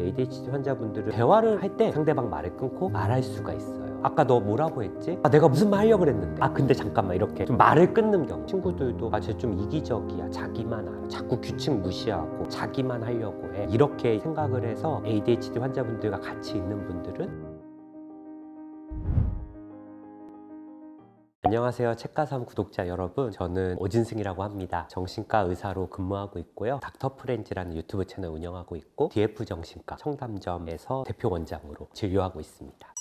ADHD 환자분들은 대화를 할 때 상대방 말을 끊고 말할 수가 있어요. 아까 너 뭐라고 했지? 내가 무슨 말 하려고 그랬는데. 근데 잠깐만, 이렇게 좀 말을 끊는 경우. 친구들도 쟤 좀 이기적이야, 자기만 알아, 자꾸 규칙 무시하고 자기만 하려고 해, 이렇게 생각을 해서 ADHD 환자분들과 같이 있는 분들은 안녕하세요, 책가삼 구독자 여러분. 저는 오진승이라고 합니다. 정신과 의사로 근무하고 있고요. 닥터프렌즈라는 유튜브 채널 운영하고 있고, DF정신과 청담점에서 대표 원장으로 진료하고 있습니다.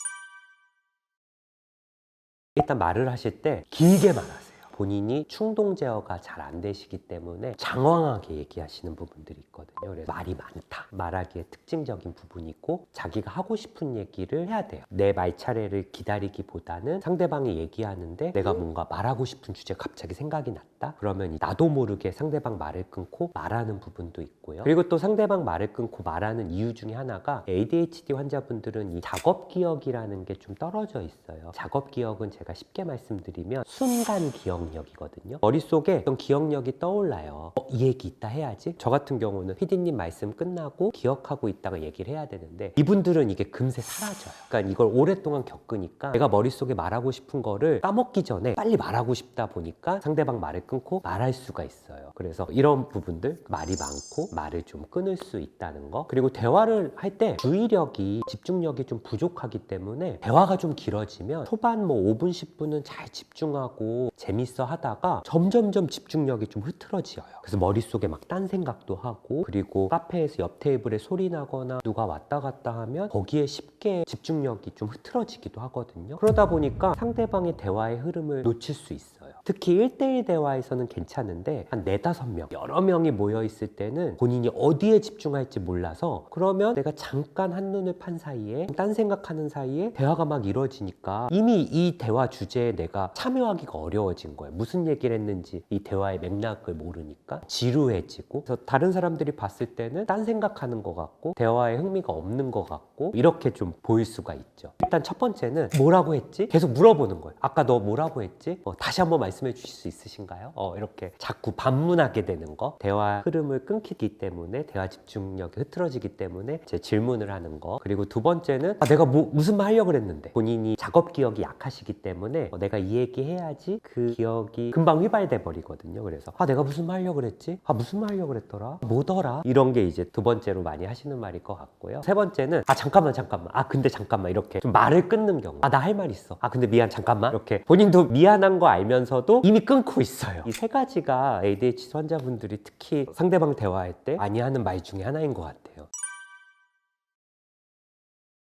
일단 말을 하실 때 길게 말하세요. 본인이 충동 제어가 잘 안 되시기 때문에 장황하게 얘기하시는 부분들이 있거든요. 그래서 말이 많다, 말하기에 특징적인 부분이고, 자기가 하고 싶은 얘기를 해야 돼요. 내 말 차례를 기다리기보다는 상대방이 얘기하는데 내가 뭔가 말하고 싶은 주제가 갑자기 생각이 났다? 그러면 나도 모르게 상대방 말을 끊고 말하는 부분도 있고요. 그리고 또 상대방 말을 끊고 말하는 이유 중에 하나가, ADHD 환자분들은 이 작업 기억이라는 게 좀 떨어져 있어요. 작업 기억은 제가 쉽게 말씀드리면 순간 기억력이거든요. 머릿속에 어떤 기억력이 떠올라요. 이 얘기 이따 해야지. 저 같은 경우는 PD님 말씀 끝나고 기억하고 있다가 얘기를 해야 되는데, 이분들은 이게 금세 사라져요. 그러니까 이걸 오랫동안 겪으니까 내가 머릿속에 말하고 싶은 거를 까먹기 전에 빨리 말하고 싶다 보니까 상대방 말을 끊고 말할 수가 있어요. 그래서 이런 부분들, 말이 많고 말을 좀 끊을 수 있다는 거. 그리고 대화를 할 때 주의력이, 집중력이 좀 부족하기 때문에 대화가 좀 길어지면 초반 5분 10분은 잘 집중하고 재밌어 하다가 점점점 집중력이 좀 흐트러져요. 그래서 머릿속에 막 딴 생각도 하고, 그리고 카페에서 옆 테이블에 소리 나거나 누가 왔다 갔다 하면 거기에 쉽게 집중력이 좀 흐트러지기도 하거든요. 그러다 보니까 상대방의 대화의 흐름을 놓칠 수 있어요. 특히 1대1 대화에서는 괜찮은데 한 4, 5명, 여러 명이 모여 있을 때는 본인이 어디에 집중할지 몰라서, 그러면 내가 잠깐 한눈을 판 사이에, 딴 생각하는 사이에 대화가 막 이루어지니까 이미 이 대화 주제에 내가 참여하기가 어려워진 거예요. 무슨 얘기를 했는지 이 대화의 맥락을 모르니까 지루해지고, 그래서 다른 사람들이 봤을 때는 딴 생각하는 것 같고 대화에 흥미가 없는 것 같고, 이렇게 좀 보일 수가 있죠. 일단 첫 번째는 뭐라고 했지? 계속 물어보는 거예요. 아까 너 뭐라고 했지? 다시 한번 말씀해 주실 수 있으신가요? 이렇게 자꾸 반문하게 되는 거. 대화 흐름을 끊기기 때문에, 대화 집중력이 흐트러지기 때문에 제 질문을 하는 거. 그리고 두 번째는 내가 무슨 말 하려고 그랬는데, 본인이 작업 기억이 약하시기 때문에 내가 이 얘기 해야지 그 기억이 금방 휘발돼 버리거든요. 그래서 내가 무슨 말 하려고 그랬지? 무슨 말 하려고 그랬더라? 뭐더라? 이런 게 이제 두 번째로 많이 하시는 말일 것 같고요. 세 번째는 잠깐만 근데 잠깐만, 이렇게 좀 말을 끊는 경우. 나 할 말 있어. 근데 미안, 잠깐만. 이렇게 본인도 미안한 거 알면서도 이미 끊고 있어요. 이 세 가지가 ADHD 환자분들이 특히 상대방 대화할 때 많이 하는 말 중에 하나인 것 같아요.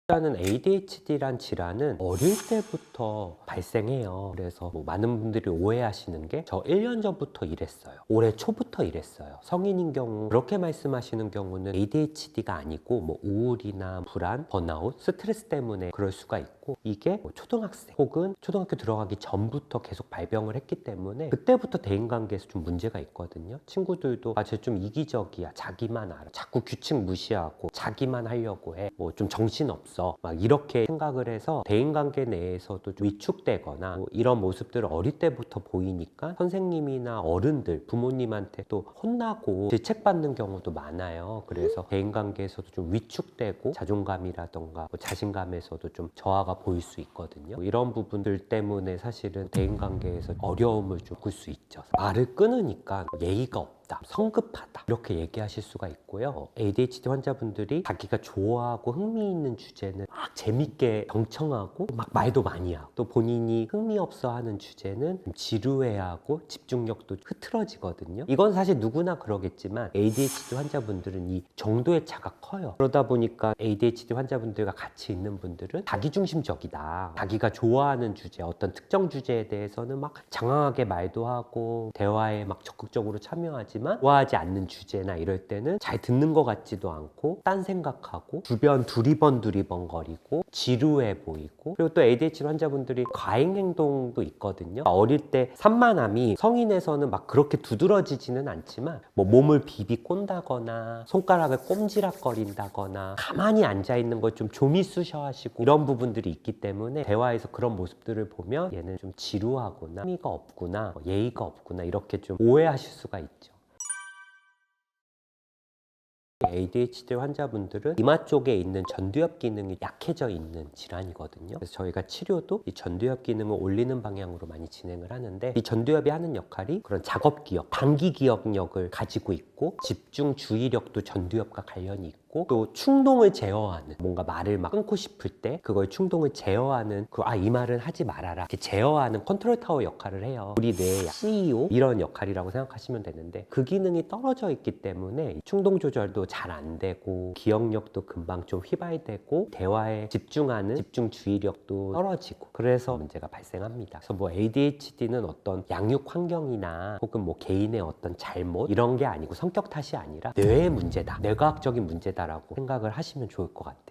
일단은 ADHD란 질환은 어릴 때부터 발생해요. 그래서 많은 분들이 오해하시는 게, 저 1년 전부터 이랬어요, 올해 초부터 이랬어요. 성인인 경우 그렇게 말씀하시는 경우는 ADHD가 아니고 우울이나 불안, 번아웃, 스트레스 때문에 그럴 수가 있고, 이게 초등학생 혹은 초등학교 들어가기 전부터 계속 발병을 했기 때문에 그때부터 대인관계에서 좀 문제가 있거든요. 친구들도 쟤 좀 이기적이야, 자기만 알아, 자꾸 규칙 무시하고 자기만 하려고 해, 좀 정신없어, 막 이렇게 생각을 해서 대인관계 내에서도 좀 위축되거나 이런 모습들을 어릴 때부터 보이니까 선생님이나 어른들, 부모님한테 또 혼나고 질책받는 경우도 많아요. 그래서 대인관계에서도 좀 위축되고 자존감이라던가 자신감에서도 좀 저하가 보일 수 있거든요. 이런 부분들 때문에 사실은 대인관계에서 어려움을 좀 겪을 수 있죠. 말을 끊으니까 예의가 없다, 성급하다, 이렇게 얘기하실 수가 있고요. ADHD 환자분들이 자기가 좋아하고 흥미 있는 주제는 막 재밌게 경청하고 막 말도 많이 하고, 또 본인이 흥미 없어 하는 주제는 좀 지루해하고 집중력도 흐트러지거든요. 이건 사실 누구나 그러겠지만 ADHD 환자분들은 이 정도의 차가 커요. 그러다 보니까 ADHD 환자분들과 같이 있는 분들은 자기중심적이다, 자기가 좋아하는 주제, 어떤 특정 주제에 대해서는 막 장황하게 말도 하고 대화에 막 적극적으로 참여하지만, 좋아하지 않는 주제나 이럴 때는 잘 듣는 것 같지도 않고 딴 생각하고 주변 두리번거리고 지루해 보이고, 그리고 또 ADHD 환자분들이 과잉 행동도 있거든요. 어릴 때 산만함이 성인에서는 막 그렇게 두드러지지는 않지만, 몸을 비비 꼰다거나 손가락을 꼼지락거린다거나 가만히 앉아있는 걸 좀 조미쑤셔 하시고, 이런 부분들이 있기 때문에 대화에서 그런 모습들을 보면 얘는 좀 지루하구나, 흥미가 없구나, 예의가 없구나, 이렇게 좀 오해하실 수가 있죠. ADHD 환자분들은 이마 쪽에 있는 전두엽 기능이 약해져 있는 질환이거든요. 그래서 저희가 치료도 이 전두엽 기능을 올리는 방향으로 많이 진행을 하는데, 이 전두엽이 하는 역할이 그런 작업 기억, 단기 기억력을 가지고 있고, 집중 주의력도 전두엽과 관련이 있고, 또 충동을 제어하는, 뭔가 말을 막 끊고 싶을 때 그걸 충동을 제어하는 이 말은 하지 말아라, 이렇게 제어하는 컨트롤 타워 역할을 해요. 우리 뇌의 CEO 이런 역할이라고 생각하시면 되는데, 그 기능이 떨어져 있기 때문에 충동 조절도 잘 안 되고, 기억력도 금방 좀 휘발되고, 대화에 집중하는 집중 주의력도 떨어지고, 그래서 문제가 발생합니다. 그래서 뭐 ADHD는 어떤 양육 환경이나 혹은 뭐 개인의 어떤 잘못 이런 게 아니고, 성격 탓이 아니라 뇌의 문제다, 뇌과학적인 문제다라고 생각을 하시면 좋을 것 같아요.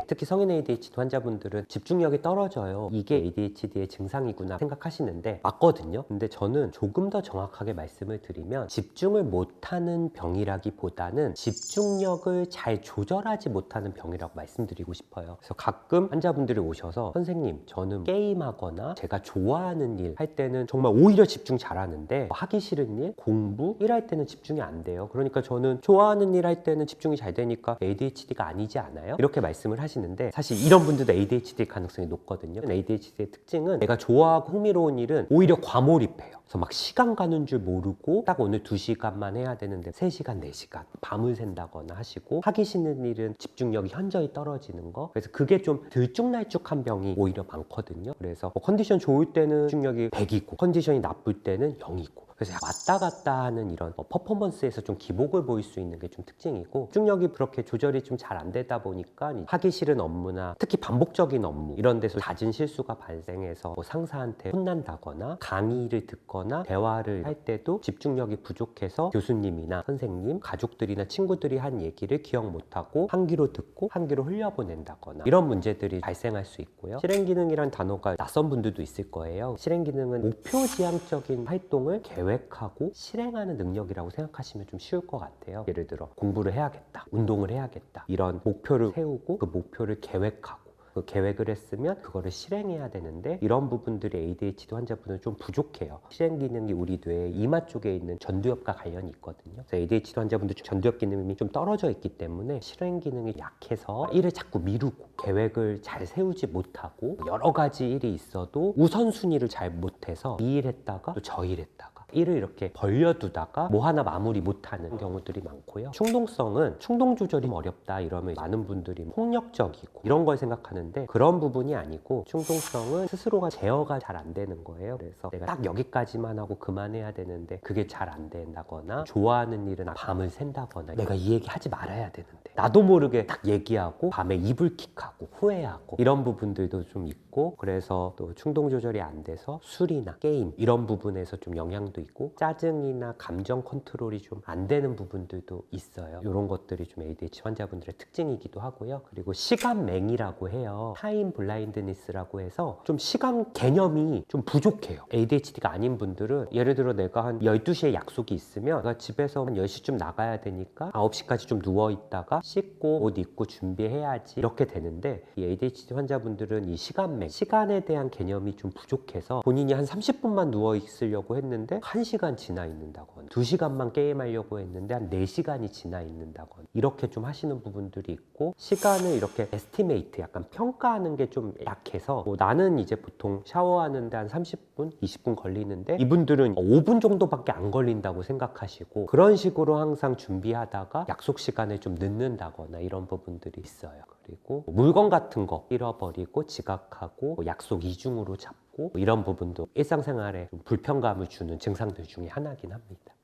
특히 성인 ADHD 환자분들은 집중력이 떨어져요. 이게 ADHD의 증상이구나 생각하시는데 맞거든요. 근데 저는 조금 더 정확하게 말씀을 드리면, 집중을 못하는 병이라기보다는 집중력을 잘 조절하지 못하는 병이라고 말씀드리고 싶어요. 그래서 가끔 환자분들이 오셔서, 선생님 저는 게임하거나 제가 좋아하는 일 할 때는 정말 오히려 집중 잘하는데, 하기 싫은 일, 공부, 일할 때는 집중이 안 돼요. 그러니까 저는 좋아하는 일 할 때는 집중이 잘 되니까 ADHD가 아니지 않아요? 이렇게 말씀을 하시는데, 사실 이런 분들도 ADHD 가능성이 높거든요. ADHD의 특징은, 내가 좋아하고 흥미로운 일은 오히려 과몰입해요. 그래서 막 시간 가는 줄 모르고, 딱 오늘 2시간만 해야 되는데 3시간, 4시간 밤을 샌다거나 하시고, 하기 싫은 일은 집중력이 현저히 떨어지는 거. 그래서 그게 좀 들쭉날쭉한 병이 오히려 많거든요. 그래서 컨디션 좋을 때는 집중력이 100이고 컨디션이 나쁠 때는 0이고, 그래서 왔다 갔다 하는 이런 퍼포먼스에서 좀 기복을 보일 수 있는 게 좀 특징이고, 집중력이 그렇게 조절이 좀 잘 안 되다 보니까 하기 싫은 업무나 특히 반복적인 업무 이런 데서 잦은 실수가 발생해서 뭐 상사한테 혼난다거나, 강의를 듣거나 대화를 할 때도 집중력이 부족해서 교수님이나 선생님, 가족들이나 친구들이 한 얘기를 기억 못하고 한 귀로 듣고 한 귀로 흘려보낸다거나, 이런 문제들이 발생할 수 있고요. 실행기능이란 단어가 낯선 분들도 있을 거예요. 실행기능은 목표지향적인 활동을 계획하고 실행하는 능력이라고 생각하시면 좀 쉬울 것 같아요. 예를 들어 공부를 해야겠다, 운동을 해야겠다, 이런 목표를 세우고 그 목표를 계획하고, 그 계획을 했으면 그거를 실행해야 되는데, 이런 부분들이 ADHD 환자분은 좀 부족해요. 실행 기능이 우리 뇌의 이마 쪽에 있는 전두엽과 관련이 있거든요. 그래서 ADHD 환자분들 전두엽 기능이 좀 떨어져 있기 때문에 실행 기능이 약해서 일을 자꾸 미루고, 계획을 잘 세우지 못하고, 여러 가지 일이 있어도 우선순위를 잘 못해서 이 일 했다가 또 저 일 했다가, 일을 이렇게 벌려두다가 뭐 하나 마무리 못하는 경우들이 많고요. 충동성은 충동 조절이 어렵다 이러면 많은 분들이 폭력적이고 이런 걸 생각하는데, 그런 부분이 아니고, 충동성은 스스로가 제어가 잘 안 되는 거예요. 그래서 내가 딱 여기까지만 하고 그만해야 되는데 그게 잘 안 된다거나, 좋아하는 일은 밤을 샌다거나, 내가 이 얘기 하지 말아야 되는데 나도 모르게 딱 얘기하고 밤에 이불킥하고 후회하고, 이런 부분들도 좀 있고, 그래서 또 충동 조절이 안 돼서 술이나 게임 이런 부분에서 좀 영향도 있고, 짜증이나 감정 컨트롤이 좀 안 되는 부분들도 있어요. 이런 것들이 좀 ADHD 환자분들의 특징이기도 하고요. 그리고 시간맹이라고 해요. 타임 블라인드니스라고 해서 좀 시간 개념이 좀 부족해요. ADHD가 아닌 분들은, 예를 들어 내가 한 12시에 약속이 있으면 내가 집에서 한 10시쯤 나가야 되니까 9시까지 좀 누워있다가 씻고 옷 입고 준비해야지, 이렇게 되는데, 이 ADHD 환자분들은 이 시간맹, 시간에 대한 개념이 좀 부족해서 본인이 한 30분만 누워있으려고 했는데 1시간 지나 있는다거나, 2시간만 게임하려고 했는데 한 4시간이 지나 있는다거나, 이렇게 좀 하시는 부분들이 있고, 시간을 이렇게 에스티메이트, 약간 평가하는 게 좀 약해서, 나는 이제 보통 샤워하는데 한 30분, 20분 걸리는데 이분들은 5분 정도밖에 안 걸린다고 생각하시고, 그런 식으로 항상 준비하다가 약속 시간을 좀 늦는다거나, 이런 부분들이 있어요. 그리고 물건 같은 거 잃어버리고 지각하고, 약속 이중으로 잡고, 이런 부분도 일상생활에 좀 불편감을 주는 증상들 중에 하나긴 합니다.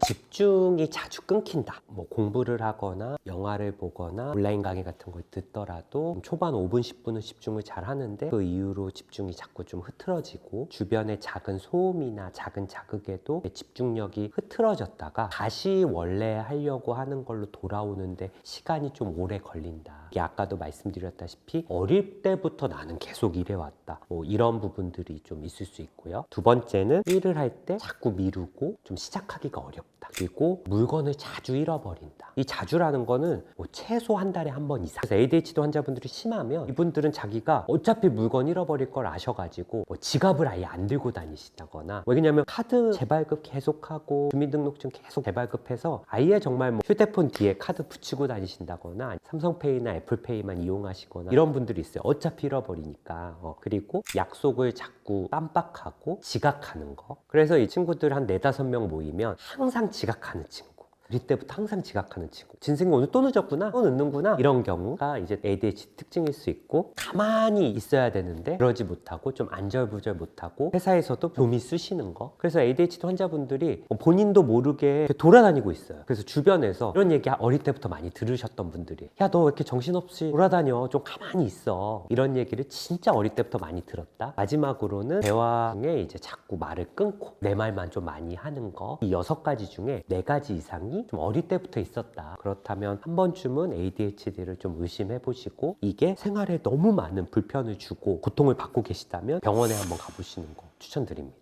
집중이 자주 끊긴다. 뭐 공부를 하거나 영화를 보거나 온라인 강의 같은 걸 듣더라도 초반 5분, 10분은 집중을 잘 하는데, 그 이후로 집중이 자꾸 좀 흐트러지고, 주변의 작은 소음이나 작은 자극에도 집중력이 흐트러졌다가 다시 원래 하려고 하는 걸로 돌아오는데 시간이 좀 오래 걸린다. 아까도 말씀드렸다시피 어릴 때부터 나는 계속 일해왔다. 뭐 이런 부분들이 좀 있을 수 있고요. 두 번째는 일을 할 때 자꾸 미루고 좀 시작하기가 어렵다. 그리고 물건을 자주 잃어버린다. 이 자주라는 거는 뭐 최소 한 달에 한 번 이상. 그래서 ADHD 환자분들이 심하면 이분들은 자기가 어차피 물건 잃어버릴 걸 아셔가지고 뭐 지갑을 아예 안 들고 다니시다거나, 왜냐면 카드 재발급 계속하고 주민등록증 계속 재발급해서 아예 정말 뭐 휴대폰 뒤에 카드 붙이고 다니신다거나 삼성페이나 애플페이만 이용하시거나 이런 분들이 있어요. 어차피 잃어버리니까. 그리고 약속을 자꾸 깜빡하고 지각하는 거. 그래서 이 친구들 한 4-5명 모이면 항상 지각하는 친구, 어릴 때부터 항상 지각하는 친구, 진생이 오늘 또 늦었구나, 또 늦는구나, 이런 경우가 이제 ADHD 특징일 수 있고, 가만히 있어야 되는데 그러지 못하고 좀 안절부절 못하고 회사에서도 좀이 쑤시는 거. 그래서 ADHD 환자분들이 본인도 모르게 돌아다니고 있어요. 그래서 주변에서 이런 얘기 어릴 때부터 많이 들으셨던 분들이, 야 너 왜 이렇게 정신없이 돌아다녀, 좀 가만히 있어, 이런 얘기를 진짜 어릴 때부터 많이 들었다. 마지막으로는 대화 중에 이제 자꾸 말을 끊고 내 말만 좀 많이 하는 거. 이 6가지 중에 4가지 이상이 좀 어릴 때부터 있었다. 그렇다면 한 번쯤은 ADHD를 좀 의심해 보시고, 이게 생활에 너무 많은 불편을 주고 고통을 받고 계시다면 병원에 한번 가보시는 거 추천드립니다.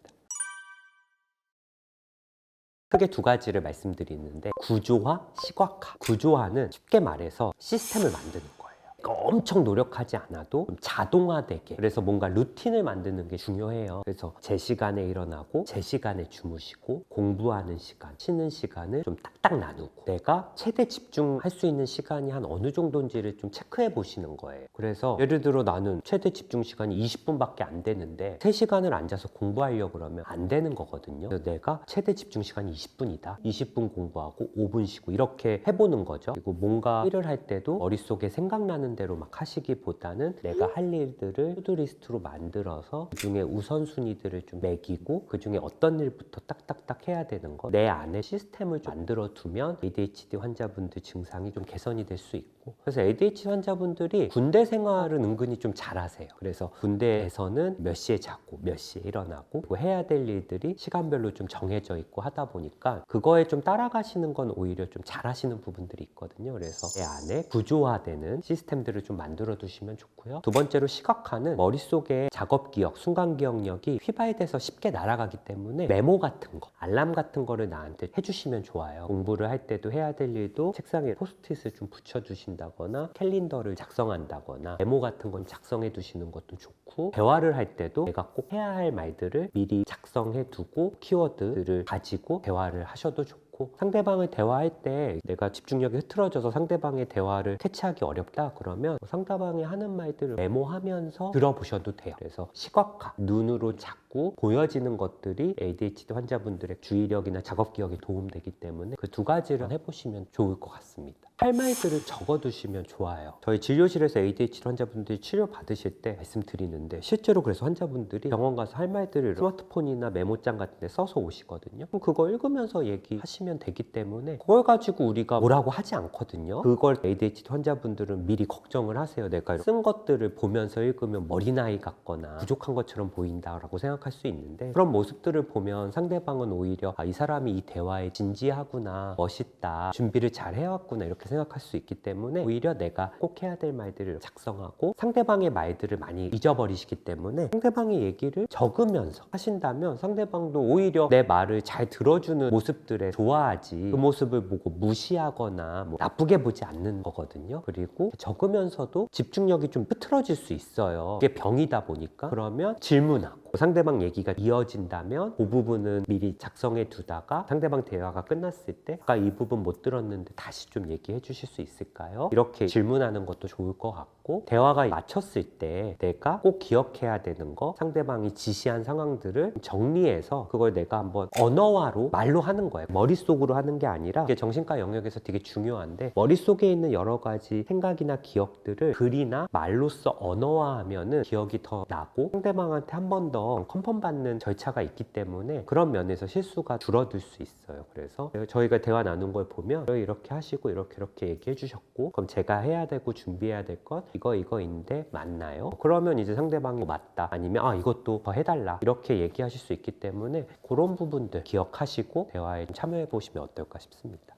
크게 2가지를 말씀드리는데, 구조화, 시각화. 구조화는 쉽게 말해서 시스템을 만드는 거예요. 엄청 노력하지 않아도 좀 자동화되게, 그래서 뭔가 루틴을 만드는 게 중요해요. 그래서 제 시간에 일어나고 제 시간에 주무시고, 공부하는 시간, 쉬는 시간을 좀 딱딱 나누고, 내가 최대 집중할 수 있는 시간이 한 어느 정도인지를 좀 체크해 보시는 거예요. 그래서 예를 들어 나는 최대 집중 시간이 20분밖에 안 되는데 3시간을 앉아서 공부하려고 그러면 안 되는 거거든요. 그래서 내가 최대 집중 시간이 20분이다. 20분 공부하고 5분 쉬고, 이렇게 해보는 거죠. 그리고 뭔가 일을 할 때도 머릿속에 생각나는 대로 막 하시기보다는 내가 할 일들을 투두리스트로 만들어서 그중에 우선순위들을 좀 매기고, 그중에 어떤 일부터 딱딱딱 해야 되는 거, 내 안에 시스템을 좀 만들어 두면 ADHD 환자분들 증상이 좀 개선이 될 수 있고. 그래서 ADHD 환자분들이 군대 생활은 은근히 좀 잘하세요. 그래서 군대에서는 몇 시에 자고 몇 시에 일어나고, 그리고 해야 될 일들이 시간별로 좀 정해져 있고 하다 보니까 그거에 좀 따라가시는 건 오히려 좀 잘하시는 부분들이 있거든요. 그래서 내 안에 구조화되는 시스템들을 좀 만들어 두시면 좋고요. 두 번째로 시각화는 머릿속에 작업 기억, 순간 기억력이 휘발돼서 쉽게 날아가기 때문에 메모 같은 거, 알람 같은 거를 나한테 해주시면 좋아요. 공부를 할 때도 해야 될 일도 책상에 포스트잇을 좀 붙여주신다거나 캘린더를 작성한다거나 메모 같은 건 작성해 두시는 것도 좋고, 대화를 할 때도 내가 꼭 해야 할 말들을 미리 작성해 두고 키워드들을 가지고 대화를 하셔도 좋고, 상대방을 대화할 때 내가 집중력이 흐트러져서 상대방의 대화를 캐치하기 어렵다 그러면 상대방이 하는 말들을 메모하면서 들어보셔도 돼요. 그래서 시각화, 눈으로 자꾸 보여지는 것들이 ADHD 환자분들의 주의력이나 작업 기억에 도움되기 때문에 그 2가지를 해보시면 좋을 것 같습니다. 할 말들을 적어두시면 좋아요. 저희 진료실에서 ADHD 환자분들이 치료 받으실 때 말씀드리는데, 실제로 그래서 환자분들이 병원 가서 할 말들을 스마트폰이나 메모장 같은 데 써서 오시거든요. 그럼 그거 읽으면서 얘기하시면 되기 때문에 그걸 가지고 우리가 뭐라고 하지 않거든요. 그걸 ADHD 환자분들은 미리 걱정을 하세요. 내가 쓴 것들을 보면서 읽으면 머리 나이 같거나 부족한 것처럼 보인다라고 생각할 수 있는데, 그런 모습들을 보면 상대방은 오히려 이 사람이 이 대화에 진지하구나, 멋있다, 준비를 잘 해왔구나, 이렇게 생각할 수 있기 때문에 오히려 내가 꼭 해야 될 말들을 작성하고, 상대방의 말들을 많이 잊어버리시기 때문에 상대방의 얘기를 적으면서 하신다면 상대방도 오히려 내 말을 잘 들어주는 모습들에 좋아하지, 그 모습을 보고 무시하거나 뭐 나쁘게 보지 않는 거거든요. 그리고 적으면서도 집중력이 좀 흐트러질 수 있어요. 이게 병이다 보니까. 그러면 질문하고, 상대방 얘기가 이어진다면 그 부분은 미리 작성해 두다가 상대방 대화가 끝났을 때 아까 이 부분 못 들었는데 다시 좀 얘기해 주실 수 있을까요? 이렇게 질문하는 것도 좋을 것 같고, 대화가 마쳤을 때 내가 꼭 기억해야 되는 거, 상대방이 지시한 상황들을 정리해서 그걸 내가 한번 언어화로 말로 하는 거예요. 머릿속으로 하는 게 아니라, 이게 정신과 영역에서 되게 중요한데, 머릿속에 있는 여러 가지 생각이나 기억들을 글이나 말로써 언어화하면은 기억이 더 나고 상대방한테 한 번 더 컨펌 받는 절차가 있기 때문에 그런 면에서 실수가 줄어들 수 있어요. 그래서 저희가 대화 나눈 걸 보면 이렇게 하시고 이렇게 얘기해 주셨고, 그럼 제가 해야 되고 준비해야 될 것 이거인데 맞나요? 그러면 이제 상대방이 맞다, 아니면 이것도 더 해달라, 이렇게 얘기하실 수 있기 때문에 그런 부분들 기억하시고 대화에 참여해 보시면 어떨까 싶습니다.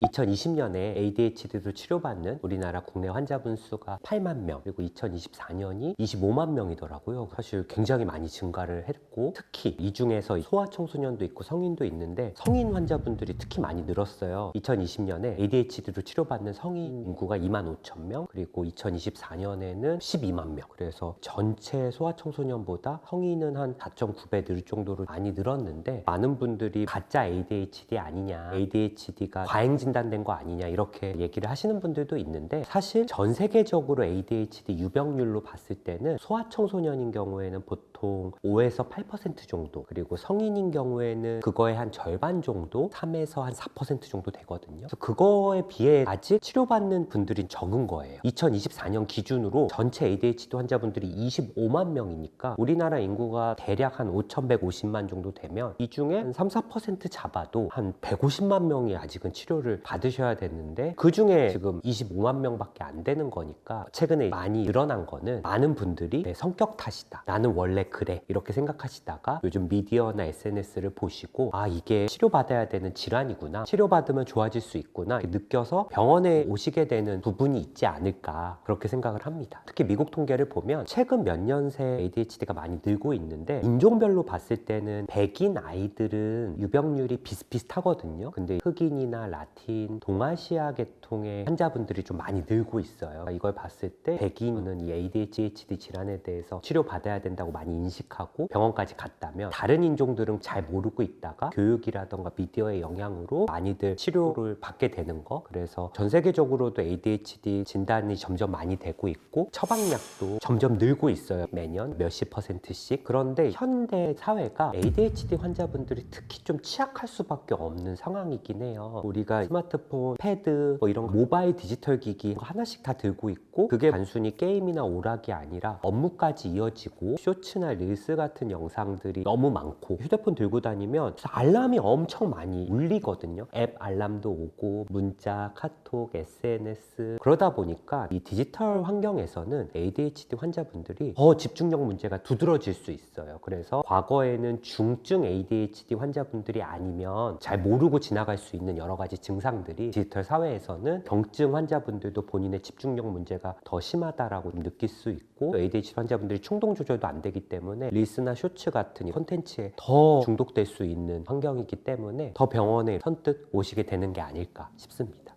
2020년에 ADHD로 치료받는 우리나라 국내 환자분 수가 8만 명, 그리고 2024년이 25만 명이더라고요. 사실 굉장히 많이 증가를 했고, 특히 이 중에서 소아청소년도 있고 성인도 있는데 성인 환자분들이 특히 많이 늘었어요. 2020년에 ADHD로 치료받는 성인 인구가 2만 5천 명, 그리고 2024년에는 12만 명. 그래서 전체 소아청소년보다 성인은 한 4.9배 늘 정도로 많이 늘었는데, 많은 분들이 가짜 ADHD 아니냐, ADHD가 과잉 진단된 거 아니냐 이렇게 얘기를 하시는 분들도 있는데, 사실 전 세계적으로 ADHD 유병률로 봤을 때는 소아청소년인 경우에는 보통 5에서 8% 정도, 그리고 성인인 경우에는 그거의 한 절반 정도, 3에서 한 4% 정도 되거든요. 그래서 그거에 비해 아직 치료받는 분들이 적은 거예요. 2024년 기준으로 전체 ADHD 환자분들이 25만 명이니까 우리나라 인구가 대략 한 5,150만 정도 되면 이 중에 한 3, 4% 잡아도 한 150만 명이 아직은 치료를 받으셔야 되는데, 그 중에 지금 25만 명밖에 안 되는 거니까 최근에 많이 늘어난 거는 많은 분들이 내 성격 탓이다, 나는 원래 그래, 이렇게 생각하시다가 요즘 미디어나 SNS를 보시고 아, 이게 치료받아야 되는 질환이구나, 치료받으면 좋아질 수 있구나 느껴서 병원에 오시게 되는 부분이 있지 않을까, 그렇게 생각을 합니다. 특히 미국 통계를 보면 최근 몇 년 새 ADHD가 많이 늘고 있는데, 인종별로 봤을 때는 백인 아이들은 유병률이 비슷비슷하거든요. 근데 흑인이나 라틴, 동아시아 계통의 환자분들이 좀 많이 늘고 있어요. 이걸 봤을 때 백인은 이 ADHD 질환에 대해서 치료받아야 된다고 많이 인식하고 병원까지 갔다면, 다른 인종들은 잘 모르고 있다가 교육이라던가 미디어의 영향으로 많이들 치료를 받게 되는 거. 그래서 전 세계적으로도 ADHD 진단이 점점 많이 되고 있고, 처방약도 점점 늘고 있어요. 매년 몇십 %씩. 그런데 현대 사회가 ADHD 환자분들이 특히 좀 취약할 수밖에 없는 상황이긴 해요. 우리가 스마트폰, 패드, 뭐 이런 모바일 디지털 기기 하나씩 다 들고 있고, 그게 단순히 게임이나 오락이 아니라 업무까지 이어지고, 쇼츠나 릴스 같은 영상들이 너무 많고, 휴대폰 들고 다니면 알람이 엄청 많이 울리거든요. 앱 알람도 오고, 문자, 카톡, SNS. 그러다 보니까 이 디지털 환경에서는 ADHD 환자분들이 더 집중력 문제가 두드러질 수 있어요. 그래서 과거에는 중증 ADHD 환자분들이 아니면 잘 모르고 지나갈 수 있는 여러 가지 증상들이 디지털 사회에서는 경증 환자분들도 본인의 집중력 문제가 더 심하다라고 느낄 수 있고, ADHD 환자분들이 충동 조절도 안 되기 때문에 릴스나 쇼츠 같은 콘텐츠에 더 중독될 수 있는 환경이기 때문에 더 병원에 선뜻 오시게 되는 게 아닐까 싶습니다.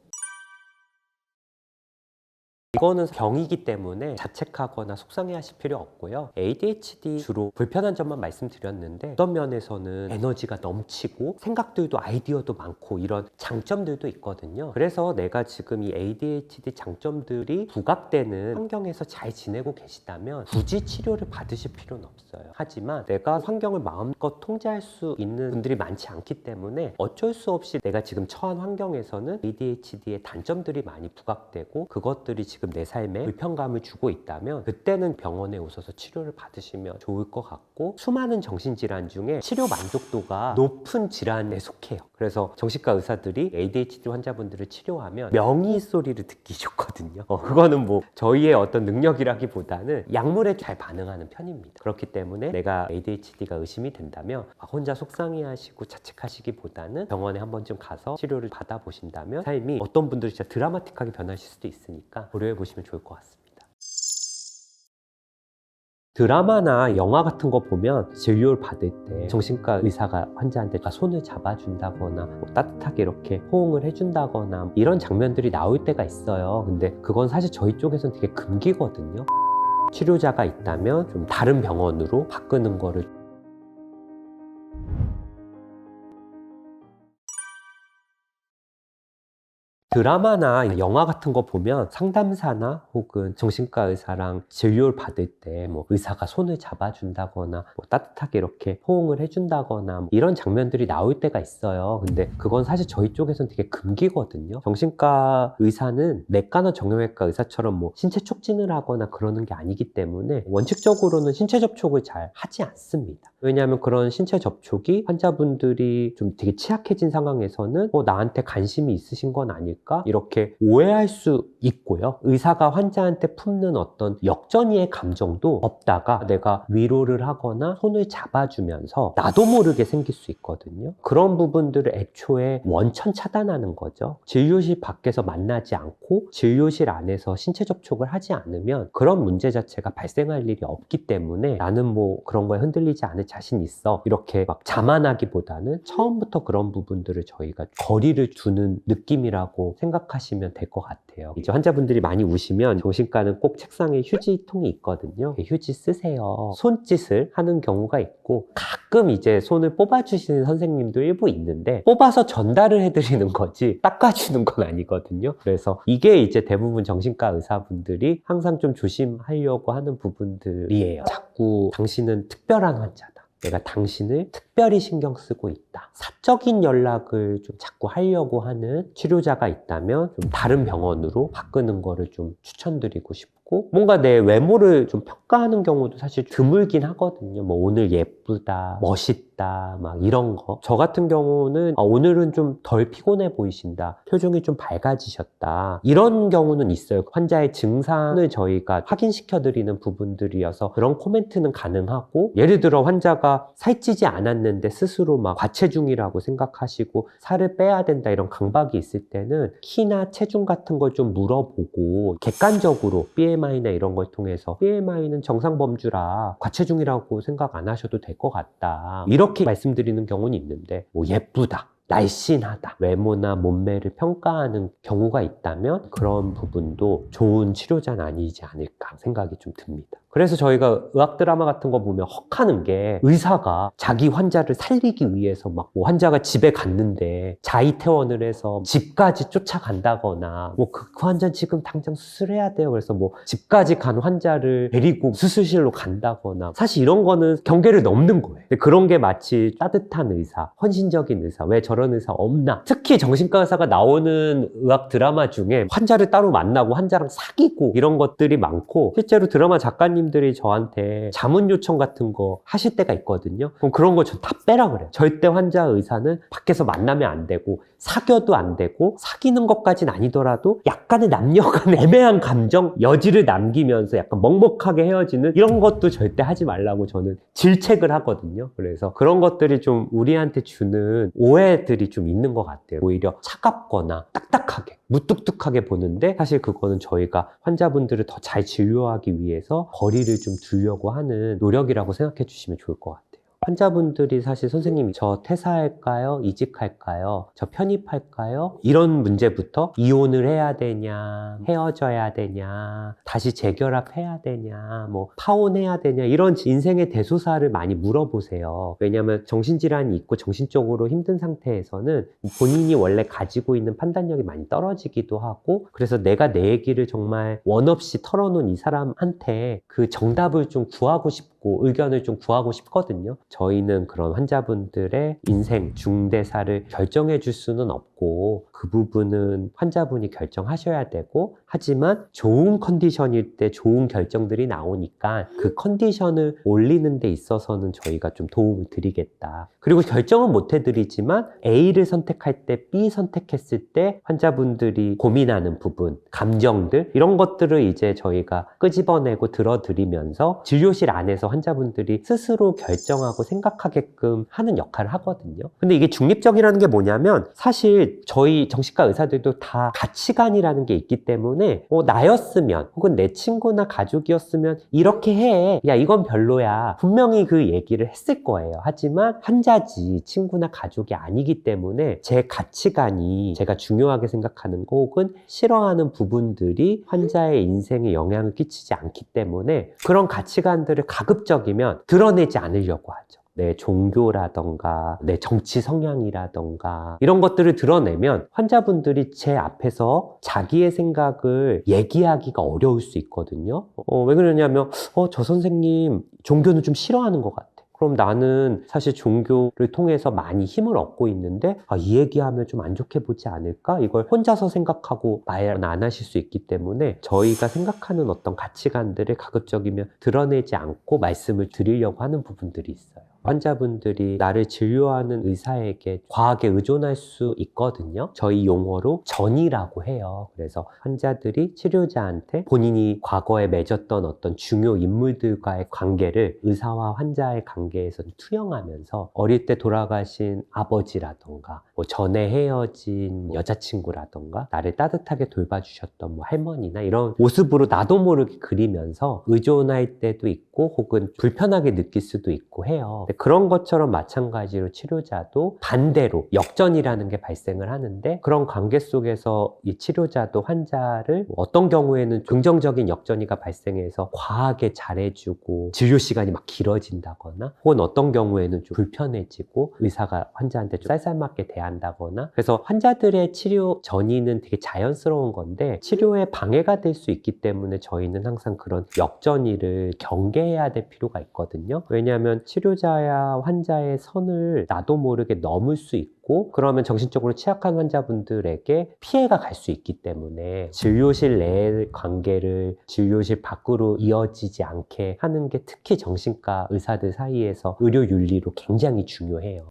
이거는 병이기 때문에 자책하거나 속상해하실 필요 없고요. ADHD 주로 불편한 점만 말씀드렸는데, 어떤 면에서는 에너지가 넘치고 생각들도 아이디어도 많고 이런 장점들도 있거든요. 그래서 내가 지금 이 ADHD 장점들이 부각되는 환경에서 잘 지내고 계시다면 굳이 치료를 받으실 필요는 없어요. 하지만 내가 환경을 마음껏 통제할 수 있는 분들이 많지 않기 때문에 어쩔 수 없이 내가 지금 처한 환경에서는 ADHD의 단점들이 많이 부각되고, 그것들이 지금 내 삶에 불편감을 주고 있다면 그때는 병원에 오셔서 치료를 받으시면 좋을 것 같고, 수많은 정신질환 중에 치료 만족도가 높은 질환에 속해요. 그래서 정신과 의사들이 ADHD 환자분들을 치료하면 명의 소리를 듣기 좋거든요. 그거는 뭐 저희의 어떤 능력이라기보다는 약물에 잘 반응하는 편입니다. 그렇기 때문에 내가 ADHD가 의심이 된다면 혼자 속상해하시고 자책하시기보다는 병원에 한 번쯤 가서 치료를 받아보신다면 삶이 어떤 분들이 진짜 드라마틱하게 변하실 수도 있으니까 고려해 보시면 좋을 것 같습니다. 드라마나 영화 같은 거 보면 진료를 받을 때 정신과 의사가 환자한테 손을 잡아준다거나 뭐 따뜻하게 이렇게 호응을 해준다거나 이런 장면들이 나올 때가 있어요. 근데 그건 사실 저희 쪽에서는 되게 금기거든요. 치료자가 있다면 좀 다른 병원으로 바꾸는 거를 드라마나 영화 같은 거 보면 상담사나 혹은 정신과 의사랑 진료를 받을 때 뭐 의사가 손을 잡아준다거나 뭐 따뜻하게 이렇게 호응을 해준다거나 뭐 이런 장면들이 나올 때가 있어요. 근데 그건 사실 저희 쪽에서는 되게 금기거든요. 정신과 의사는 내과나 정형외과 의사처럼 뭐 신체 촉진을 하거나 그러는 게 아니기 때문에 원칙적으로는 신체 접촉을 잘 하지 않습니다. 왜냐하면 그런 신체 접촉이 환자분들이 좀 되게 취약해진 상황에서는 나한테 관심이 있으신 건 아닐까? 이렇게 오해할 수 있고요. 의사가 환자한테 품는 어떤 역전이의 감정도 없다가 내가 위로를 하거나 손을 잡아주면서 나도 모르게 생길 수 있거든요. 그런 부분들을 애초에 원천 차단하는 거죠. 진료실 밖에서 만나지 않고 진료실 안에서 신체 접촉을 하지 않으면 그런 문제 자체가 발생할 일이 없기 때문에 나는 뭐 그런 거에 흔들리지 않을 자신 있어, 이렇게 막 자만하기보다는 처음부터 그런 부분들을 저희가 거리를 두는 느낌이라고 생각하시면 될 것 같아요. 이제 환자분들이 많이 우시면 정신과는 꼭 책상에 휴지통이 있거든요. 휴지 쓰세요. 손짓을 하는 경우가 있고, 가끔 이제 손을 뽑아주시는 선생님도 일부 있는데 뽑아서 전달을 해드리는 거지 닦아주는 건 아니거든요. 그래서 이게 이제 대부분 정신과 의사분들이 항상 좀 조심하려고 하는 부분들이에요. 자꾸 당신은 특별한 환자다, 내가 당신을 특별히 신경 쓰고 있다, 사적인 연락을 좀 자꾸 하려고 하는 치료자가 있다면 좀 다른 병원으로 바꾸는 거를 좀 추천드리고 싶고, 뭔가 내 외모를 좀 평가하는 경우도 사실 드물긴 하거든요. 뭐 오늘 예쁘다, 멋있다, 막 이런 거. 저 같은 경우는 오늘은 좀 덜 피곤해 보이신다, 표정이 좀 밝아지셨다, 이런 경우는 있어요. 환자의 증상을 저희가 확인시켜 드리는 부분들이어서 그런 코멘트는 가능하고, 예를 들어 환자가 살찌지 않았는데 스스로 막 과체중이라고 생각하시고 살을 빼야 된다, 이런 강박이 있을 때는 키나 체중 같은 걸 좀 물어보고 객관적으로 BMI나 이런 걸 통해서 BMI는 정상 범주라 과체중이라고 생각 안 하셔도 될 것 같다, 이렇게 말씀드리는 경우는 있는데, 뭐 예쁘다, 날씬하다, 외모나 몸매를 평가하는 경우가 있다면 그런 부분도 좋은 치료자는 아니지 않을까 생각이 좀 듭니다. 그래서 저희가 의학 드라마 같은 거 보면 헉하는 게, 의사가 자기 환자를 살리기 위해서 막 뭐 환자가 집에 갔는데 자의 퇴원을 해서 집까지 쫓아간다거나, 뭐 그 환자 지금 당장 수술해야 돼요, 그래서 뭐 집까지 간 환자를 데리고 수술실로 간다거나, 사실 이런 거는 경계를 넘는 거예요. 근데 그런 게 마치 따뜻한 의사, 헌신적인 의사, 왜 저런 의사 없나? 특히 정신과 의사가 나오는 의학 드라마 중에 환자를 따로 만나고 환자랑 사귀고 이런 것들이 많고, 실제로 드라마 작가님들이 저한테 자문 요청 같은 거 하실 때가 있거든요. 그럼 그런 거 저 다 빼라 그래요. 절대 환자 의사는 밖에서 만나면 안 되고 사귀어도 안 되고, 사귀는 것까지는 아니더라도 약간의 남녀 간의 애매한 감정 여지를 남기면서 약간 먹먹하게 헤어지는 이런 것도 절대 하지 말라고 저는 질책을 하거든요. 그래서 그런 것들이 좀 우리한테 주는 오해들이 좀 있는 것 같아요. 오히려 차갑거나 딱딱하게 무뚝뚝하게 보는데, 사실 그거는 저희가 환자분들을 더 잘 진료하기 위해서 거리를 좀 두려고 하는 노력이라고 생각해 주시면 좋을 것 같아요. 환자분들이 사실 선생님이 저 퇴사할까요? 이직할까요? 저 편입할까요? 이런 문제부터 이혼을 해야 되냐, 헤어져야 되냐, 다시 재결합해야 되냐, 뭐 파혼해야 되냐, 이런 인생의 대소사를 많이 물어보세요. 왜냐하면 정신질환이 있고 정신적으로 힘든 상태에서는 본인이 원래 가지고 있는 판단력이 많이 떨어지기도 하고, 그래서 내가 내 얘기를 정말 원 없이 털어놓은 이 사람한테 그 정답을 좀 구하고 싶고 의견을 좀 구하고 싶거든요. 저희는 그런 환자분들의 인생 중대사를 결정해 줄 수는 없고, 그 부분은 환자분이 결정하셔야 되고, 하지만 좋은 컨디션일 때 좋은 결정들이 나오니까 그 컨디션을 올리는 데 있어서는 저희가 좀 도움을 드리겠다. 그리고 결정은 못 해드리지만 A를 선택할 때 B 선택했을 때 환자분들이 고민하는 부분, 감정들, 이런 것들을 이제 저희가 끄집어내고 들어드리면서 진료실 안에서 환자분들이 스스로 결정하고 생각하게끔 하는 역할을 하거든요. 근데 이게 중립적이라는 게 뭐냐면, 사실 저희 정신과 의사들도 다 가치관이라는 게 있기 때문에 나였으면 혹은 내 친구나 가족이었으면 이렇게 해, 야 이건 별로야, 분명히 그 얘기를 했을 거예요. 하지만 환자지 친구나 가족이 아니기 때문에 제 가치관이, 제가 중요하게 생각하는 거 혹은 싫어하는 부분들이 환자의 인생에 영향을 끼치지 않기 때문에 그런 가치관들을 가급적이면 드러내지 않으려고 하죠. 내 종교라던가 내 정치 성향이라던가 이런 것들을 드러내면 환자분들이 제 앞에서 자기의 생각을 얘기하기가 어려울 수 있거든요. 왜 그러냐면 저 선생님 종교는 좀 싫어하는 것 같아. 그럼 나는 사실 종교를 통해서 많이 힘을 얻고 있는데 이 얘기하면 좀 안 좋게 보지 않을까? 이걸 혼자서 생각하고 말 안 하실 수 있기 때문에 저희가 생각하는 어떤 가치관들을 가급적이면 드러내지 않고 말씀을 드리려고 하는 부분들이 있어요. 환자분들이 나를 진료하는 의사에게 과하게 의존할 수 있거든요. 저희 용어로 전이라고 해요. 그래서 환자들이 치료자한테 본인이 과거에 맺었던 어떤 중요 인물들과의 관계를 의사와 환자의 관계에서 투영하면서 어릴 때 돌아가신 아버지라던가 뭐 전에 헤어진 여자친구라던가 나를 따뜻하게 돌봐주셨던 뭐 할머니나 이런 모습으로 나도 모르게 그리면서 의존할 때도 있고 혹은 불편하게 느낄 수도 있고 해요. 그런 것처럼 마찬가지로 치료자도 반대로 역전이라는 게 발생을 하는데 그런 관계 속에서 이 치료자도 환자를 어떤 경우에는 긍정적인 역전이가 발생해서 과하게 잘해주고 진료 시간이 막 길어진다거나 혹은 어떤 경우에는 좀 불편해지고 의사가 환자한테 좀 쌀쌀맞게 대한다거나 그래서 환자들의 치료 전이는 되게 자연스러운 건데 치료에 방해가 될 수 있기 때문에 저희는 항상 그런 역전이를 경계해야 될 필요가 있거든요. 왜냐하면 치료자야 환자의 선을 나도 모르게 넘을 수 있고 그러면 정신적으로 취약한 환자분들에게 피해가 갈 수 있기 때문에 진료실 내의 관계를 진료실 밖으로 이어지지 않게 하는 게 특히 정신과 의사들 사이에서 의료 윤리로 굉장히 중요해요.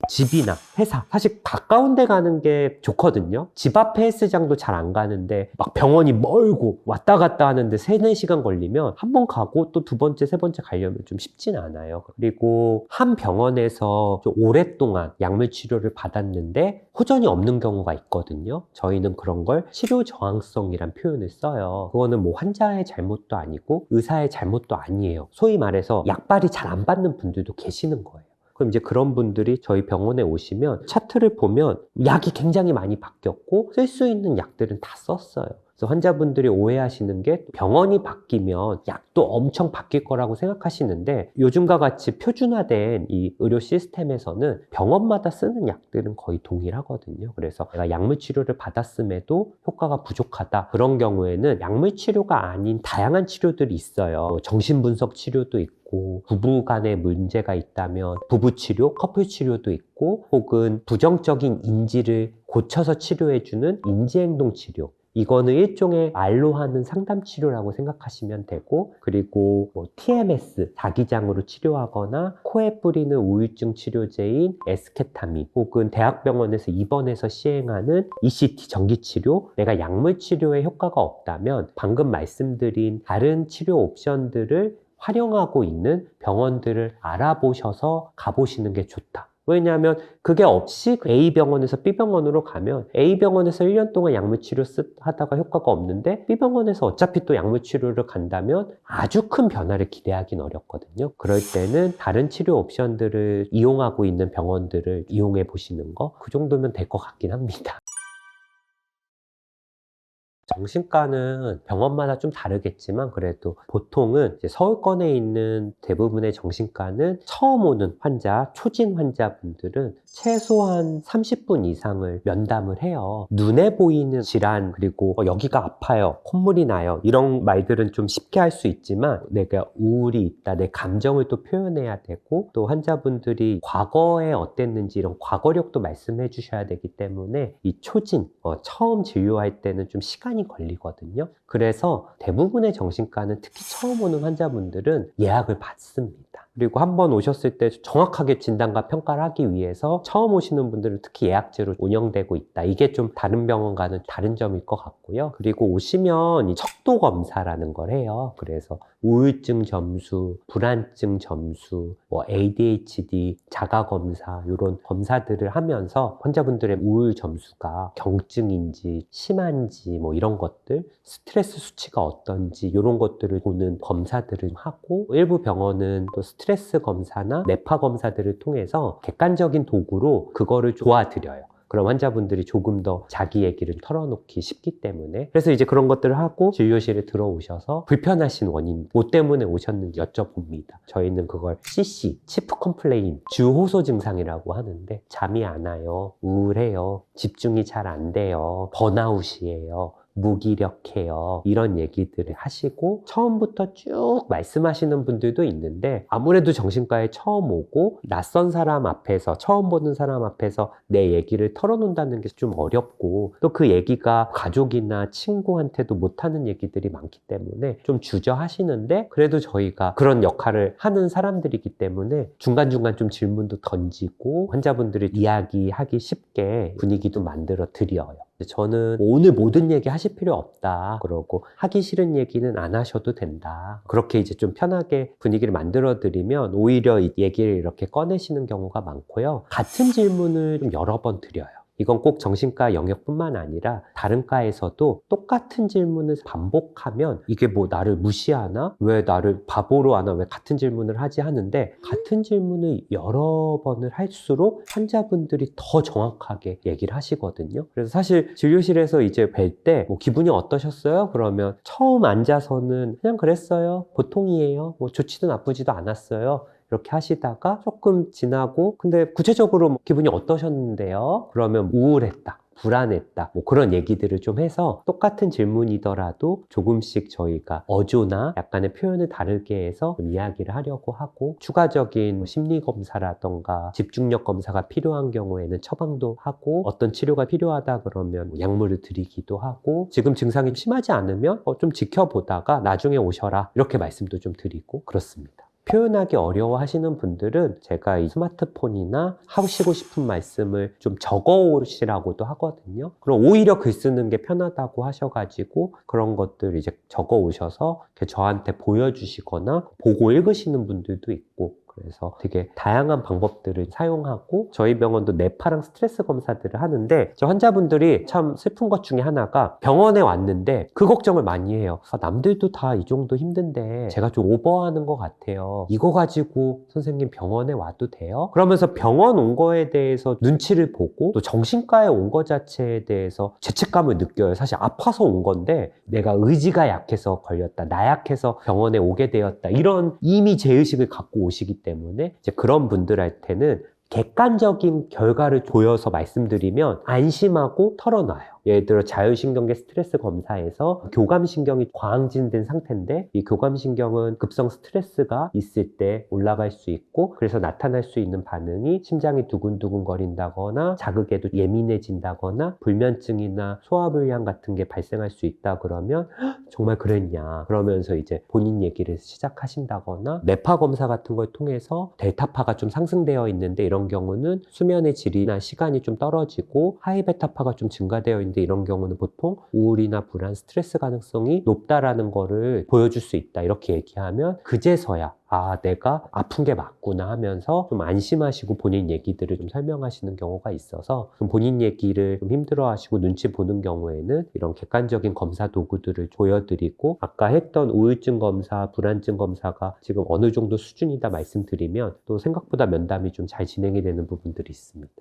집이나 회사 사실 가까운 데 가는 게 좋거든요. 집 앞에 헬스장도 잘 안 가는데 막 병원이 멀고 왔다 갔다 하는데 3-4시간 걸리면 한 번 가고 또 두 번째, 세 번째 가려면 좀 쉽진 않아요. 그리고 한 병원에서 좀 오랫동안 약물 치료를 받았는데 호전이 없는 경우가 있거든요. 저희는 그런 걸 치료 저항성이란 표현을 써요. 그거는 뭐 환자의 잘못도 아니고 의사의 잘못도 아니에요. 소위 말해서 약발이 잘 안 받는 분들도 계시는 거예요. 그럼 이제 그런 분들이 저희 병원에 오시면 차트를 보면 약이 굉장히 많이 바뀌었고 쓸 수 있는 약들은 다 썼어요. 그래서 환자분들이 오해하시는 게 병원이 바뀌면 약도 엄청 바뀔 거라고 생각하시는데 요즘과 같이 표준화된 이 의료 시스템에서는 병원마다 쓰는 약들은 거의 동일하거든요. 그래서 내가 약물 치료를 받았음에도 효과가 부족하다. 그런 경우에는 약물 치료가 아닌 다양한 치료들이 있어요. 정신분석 치료도 있고 부부 간에 문제가 있다면 부부치료, 커플치료도 있고 혹은 부정적인 인지를 고쳐서 치료해주는 인지행동치료 이거는 일종의 말로 하는 상담치료라고 생각하시면 되고 그리고 뭐 TMS, 자기장으로 치료하거나 코에 뿌리는 우울증 치료제인 에스케타민 혹은 대학병원에서 입원해서 시행하는 ECT 전기치료 내가 약물 치료에 효과가 없다면 방금 말씀드린 다른 치료 옵션들을 활용하고 있는 병원들을 알아보셔서 가보시는 게 좋다. 왜냐하면 그게 없이 A병원에서 B병원으로 가면 A병원에서 1년 동안 약물치료 하다가 효과가 없는데 B병원에서 어차피 또 약물치료를 간다면 아주 큰 변화를 기대하기는 어렵거든요. 그럴 때는 다른 치료 옵션들을 이용하고 있는 병원들을 이용해 보시는 거 그 정도면 될 것 같긴 합니다. 정신과는 병원마다 좀 다르겠지만 그래도 보통은 이제 서울권에 있는 대부분의 정신과는 처음 오는 환자, 초진 환자분들은 최소한 30분 이상을 면담을 해요. 눈에 보이는 질환 그리고 여기가 아파요, 콧물이 나요 이런 말들은 좀 쉽게 할 수 있지만 내가 우울이 있다, 내 감정을 또 표현해야 되고 또 환자분들이 과거에 어땠는지 이런 과거력도 말씀해 주셔야 되기 때문에 이 초진, 처음 진료할 때는 좀 시간이 걸리거든요. 그래서 대부분의 정신과는 특히 처음 오는 환자분들은 예약을 받습니다. 그리고 한번 오셨을 때 정확하게 진단과 평가를 하기 위해서 처음 오시는 분들은 특히 예약제로 운영되고 있다. 이게 좀 다른 병원과는 다른 점일 것 같고요. 그리고 오시면 이 척도 검사라는 걸 해요. 그래서 우울증 점수, 불안증 점수, 뭐 ADHD, 자가 검사 이런 검사들을 하면서 환자분들의 우울 점수가 경증인지 심한지 뭐 이런 것들, 스트레스 수치가 어떤지 이런 것들을 보는 검사들을 하고 일부 병원은 또 스트레스 검사나 뇌파 검사들을 통해서 객관적인 도구로 그거를 도와드려요. 그럼 환자분들이 조금 더 자기 얘기를 털어놓기 쉽기 때문에 그래서 이제 그런 것들을 하고 진료실에 들어오셔서 불편하신 원인 뭐 때문에 오셨는지 여쭤봅니다. 저희는 그걸 CC, 치프 컴플레인, 주호소 증상이라고 하는데 잠이 안 와요, 우울해요, 집중이 잘 안 돼요, 번아웃이에요 무기력해요. 이런 얘기들을 하시고 처음부터 쭉 말씀하시는 분들도 있는데 아무래도 정신과에 처음 오고 낯선 사람 앞에서 처음 보는 사람 앞에서 내 얘기를 털어놓는다는 게 좀 어렵고 또 그 얘기가 가족이나 친구한테도 못하는 얘기들이 많기 때문에 좀 주저하시는데 그래도 저희가 그런 역할을 하는 사람들이기 때문에 중간중간 좀 질문도 던지고 환자분들이 이야기하기 쉽게 분위기도 만들어 드려요. 저는 오늘 모든 얘기 하실 필요 없다 그러고 하기 싫은 얘기는 안 하셔도 된다 그렇게 이제 좀 편하게 분위기를 만들어 드리면 오히려 이 얘기를 이렇게 꺼내시는 경우가 많고요. 같은 질문을 좀 여러 번 드려요. 이건 꼭 정신과 영역뿐만 아니라 다른 과에서도 똑같은 질문을 반복하면 이게 뭐 나를 무시하나? 왜 나를 바보로 하나? 왜 같은 질문을 하지? 하는데 같은 질문을 여러 번을 할수록 환자분들이 더 정확하게 얘기를 하시거든요. 그래서 사실 진료실에서 이제 뵐 때 뭐 기분이 어떠셨어요? 그러면 처음 앉아서는 그냥 그랬어요. 보통이에요. 뭐 좋지도 나쁘지도 않았어요. 이렇게 하시다가 조금 지나고 근데 구체적으로 뭐 기분이 어떠셨는데요? 그러면 우울했다. 불안했다. 뭐 그런 얘기들을 좀 해서 똑같은 질문이더라도 조금씩 저희가 어조나 약간의 표현을 다르게 해서 좀 이야기를 하려고 하고 추가적인 심리 검사라던가 집중력 검사가 필요한 경우에는 처방도 하고 어떤 치료가 필요하다 그러면 약물을 드리기도 하고 지금 증상이 심하지 않으면 좀 지켜보다가 나중에 오셔라 이렇게 말씀도 좀 드리고 그렇습니다. 표현하기 어려워 하시는 분들은 제가 이 스마트폰이나 하시고 싶은 말씀을 좀 적어 오시라고도 하거든요. 그럼 오히려 글 쓰는 게 편하다고 하셔가지고 그런 것들 이제 적어 오셔서 저한테 보여주시거나 보고 읽으시는 분들도 있고 그래서 되게 다양한 방법들을 사용하고 저희 병원도 뇌파랑 스트레스 검사들을 하는데 저 환자분들이 참 슬픈 것 중에 하나가 병원에 왔는데 그 걱정을 많이 해요. 남들도 다 이 정도 힘든데 제가 좀 오버하는 것 같아요. 이거 가지고 선생님 병원에 와도 돼요? 그러면서 병원 온 거에 대해서 눈치를 보고 또 정신과에 온 거 자체에 대해서 죄책감을 느껴요. 사실 아파서 온 건데 내가 의지가 약해서 걸렸다. 나약해서 병원에 오게 되었다. 이런 이미 죄의식을 갖고 오시기 때문에 이제 그런 분들한테는 객관적인 결과를 보여서 말씀드리면 안심하고 털어놔요. 예를 들어 자율신경계 스트레스 검사에서 교감신경이 과항진된 상태인데 이 교감신경은 급성 스트레스가 있을 때 올라갈 수 있고 그래서 나타날 수 있는 반응이 심장이 두근두근 거린다거나 자극에도 예민해진다거나 불면증이나 소화불량 같은 게 발생할 수 있다 그러면 정말 그랬냐 그러면서 이제 본인 얘기를 시작하신다거나 뇌파 검사 같은 걸 통해서 델타파가 좀 상승되어 있는데 이런 경우는 수면의 질이나 시간이 좀 떨어지고 하이베타파가 좀 증가되어 있는데 이런 경우는 보통 우울이나 불안, 스트레스 가능성이 높다라는 거를 보여줄 수 있다 이렇게 얘기하면 그제서야 아 내가 아픈 게 맞구나 하면서 좀 안심하시고 본인 얘기들을 좀 설명하시는 경우가 있어서 좀 본인 얘기를 좀 힘들어하시고 눈치 보는 경우에는 이런 객관적인 검사 도구들을 보여드리고 아까 했던 우울증 검사, 불안증 검사가 지금 어느 정도 수준이다 말씀드리면 또 생각보다 면담이 좀 잘 진행이 되는 부분들이 있습니다.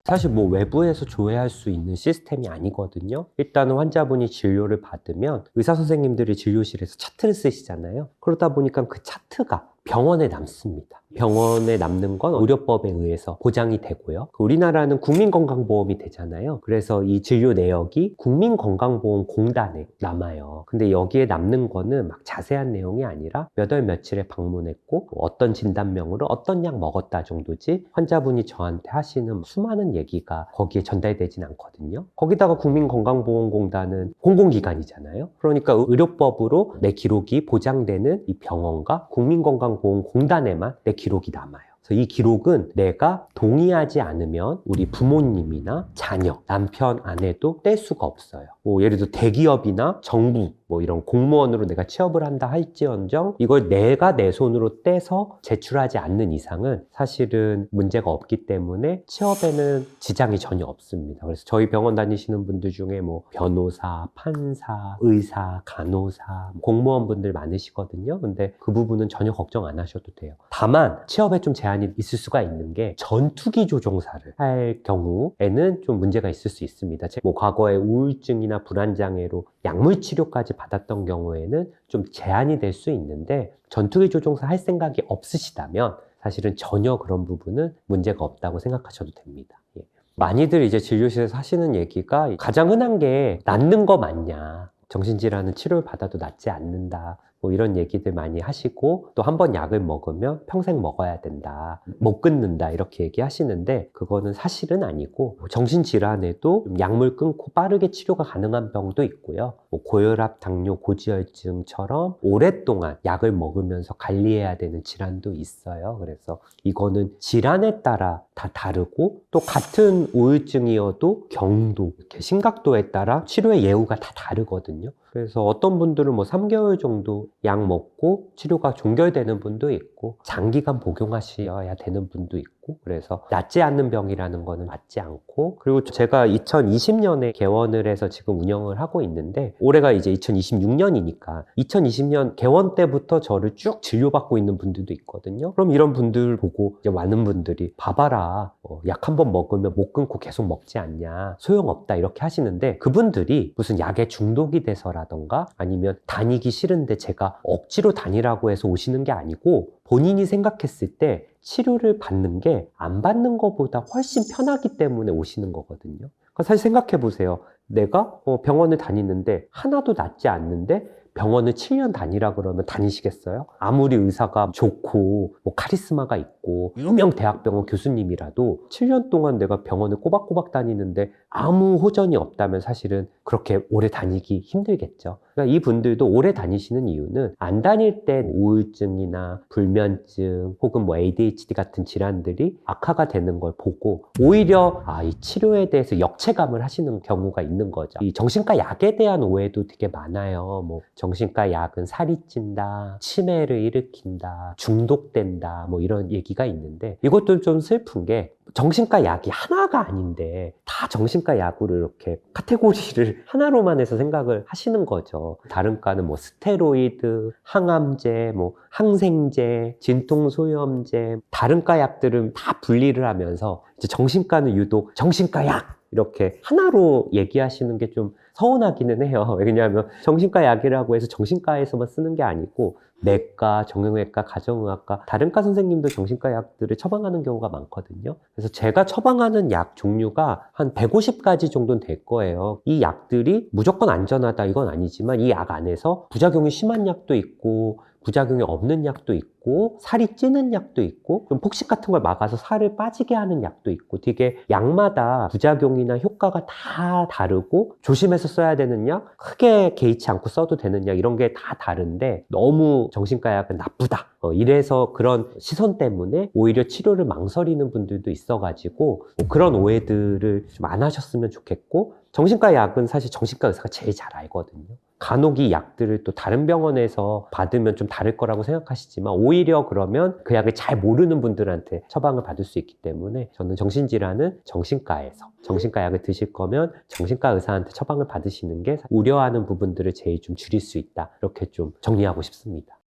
사실 뭐 외부에서 조회할 수 있는 시스템이 아니거든요. 일단은 환자분이 진료를 받으면 의사 선생님들이 진료실에서 차트를 쓰시잖아요. 그러다 보니까 그 차트가 병원에 남습니다. 병원에 남는 건 의료법에 의해서 보장이 되고요. 우리나라는 국민건강보험이 되잖아요. 그래서 이 진료 내역이 국민건강보험공단에 남아요. 근데 여기에 남는 거는 막 자세한 내용이 아니라 몇 월 며칠에 방문했고 어떤 진단명으로 어떤 약 먹었다 정도지 환자분이 저한테 하시는 수많은 얘기가 거기에 전달되진 않거든요. 거기다가 국민건강보험공단은 공공기관이잖아요. 그러니까 의료법으로 내 기록이 보장되는 이 병원과 국민건강보험공단에만 내 기록이 남아요. 그래서 이 기록은 내가 동의하지 않으면 우리 부모님이나 자녀, 남편, 아내도 뗄 수가 없어요. 뭐 예를 들어 대기업이나 정부 뭐 이런 공무원으로 내가 취업을 한다 할지언정 이걸 내가 내 손으로 떼서 제출하지 않는 이상은 사실은 문제가 없기 때문에 취업에는 지장이 전혀 없습니다. 그래서 저희 병원 다니시는 분들 중에 뭐 변호사, 판사, 의사, 간호사, 공무원분들 많으시거든요. 근데 그 부분은 전혀 걱정 안 하셔도 돼요. 다만 취업에 좀 제한이 있을 수가 있는 게 전투기 조종사를 할 경우에는 좀 문제가 있을 수 있습니다. 뭐 과거에 우울증이나 불안장애로 약물 치료까지 받았던 경우에는 좀 제한이 될 수 있는데 전투기 조종사 할 생각이 없으시다면 사실은 전혀 그런 부분은 문제가 없다고 생각하셔도 됩니다. 예. 많이들 이제 진료실에서 하시는 얘기가 가장 흔한 게 낫는 거 맞냐. 정신질환은 치료를 받아도 낫지 않는다. 뭐 이런 얘기들 많이 하시고 또 한 번 약을 먹으면 평생 먹어야 된다. 못 끊는다. 이렇게 얘기하시는데 그거는 사실은 아니고 정신질환에도 약물 끊고 빠르게 치료가 가능한 병도 있고요. 뭐 고혈압, 당뇨, 고지혈증처럼 오랫동안 약을 먹으면서 관리해야 되는 질환도 있어요. 그래서 이거는 질환에 따라 다 다르고 또 같은 우울증이어도 경도, 이렇게 심각도에 따라 치료의 예후가 다 다르거든요. 그래서 어떤 분들은 뭐 3개월 정도 약 먹고 치료가 종결되는 분도 있고 장기간 복용하셔야 되는 분도 있고 그래서 낫지 않는 병이라는 거는 맞지 않고 그리고 제가 2020년에 개원을 해서 지금 운영을 하고 있는데 올해가 이제 2026년이니까 2020년 개원 때부터 저를 쭉 진료받고 있는 분들도 있거든요. 그럼 이런 분들 보고 이제 많은 분들이 봐봐라 약 한 번 먹으면 못 끊고 계속 먹지 않냐 소용없다 이렇게 하시는데 그분들이 무슨 약에 중독이 돼서라던가 아니면 다니기 싫은데 제가 억지로 다니라고 해서 오시는 게 아니고 본인이 생각했을 때 치료를 받는 게 안 받는 것보다 훨씬 편하기 때문에 오시는 거거든요. 그러니까 사실 생각해 보세요. 내가 병원을 다니는데 하나도 낫지 않는데 병원을 7년 다니라 그러면 다니시겠어요? 아무리 의사가 좋고 뭐 카리스마가 있고 유명 대학병원 교수님이라도 7년 동안 내가 병원을 꼬박꼬박 다니는데 아무 호전이 없다면 사실은 그렇게 오래 다니기 힘들겠죠. 그러니까 이 분들도 오래 다니시는 이유는 안 다닐 때 우울증이나 불면증 혹은 뭐 ADHD 같은 질환들이 악화가 되는 걸 보고 오히려 이 치료에 대해서 역체감을 하시는 경우가 있는 거죠. 이 정신과 약에 대한 오해도 되게 많아요. 뭐 정신과 약은 살이 찐다, 치매를 일으킨다, 중독된다 뭐 이런 얘기가 있는데 이것도 좀 슬픈 게 정신과 약이 하나가 아닌데 다 정신과 약으로 이렇게 카테고리를 하나로만 해서 생각을 하시는 거죠. 다른 과는 뭐 스테로이드, 항암제, 뭐 항생제, 진통소염제, 다른 과 약들은 다 분리를 하면서 이제 정신과는 유독 정신과 약 이렇게 하나로 얘기하시는 게 좀 서운하기는 해요. 왜냐하면 정신과 약이라고 해서 정신과에서만 쓰는 게 아니고 내과, 정형외과, 가정의학과 다른 과 선생님도 정신과 약들을 처방하는 경우가 많거든요. 그래서 제가 처방하는 약 종류가 한 150가지 정도는 될 거예요. 이 약들이 무조건 안전하다 이건 아니지만 이 약 안에서 부작용이 심한 약도 있고 부작용이 없는 약도 있고 살이 찌는 약도 있고 좀 폭식 같은 걸 막아서 살을 빠지게 하는 약도 있고 되게 약마다 부작용이나 효과가 다 다르고 조심해서 써야 되는 약, 크게 개의치 않고 써도 되는 약 이런 게 다 다른데 너무 정신과 약은 나쁘다 이래서 그런 시선 때문에 오히려 치료를 망설이는 분들도 있어가지고 그런 오해들을 좀 안 하셨으면 좋겠고 정신과 약은 사실 정신과 의사가 제일 잘 알거든요. 간혹 이 약들을 또 다른 병원에서 받으면 좀 다를 거라고 생각하시지만 오히려 그러면 그 약을 잘 모르는 분들한테 처방을 받을 수 있기 때문에 저는 정신질환은 정신과에서 정신과 약을 드실 거면 정신과 의사한테 처방을 받으시는 게 우려하는 부분들을 제일 좀 줄일 수 있다. 이렇게 좀 정리하고 싶습니다.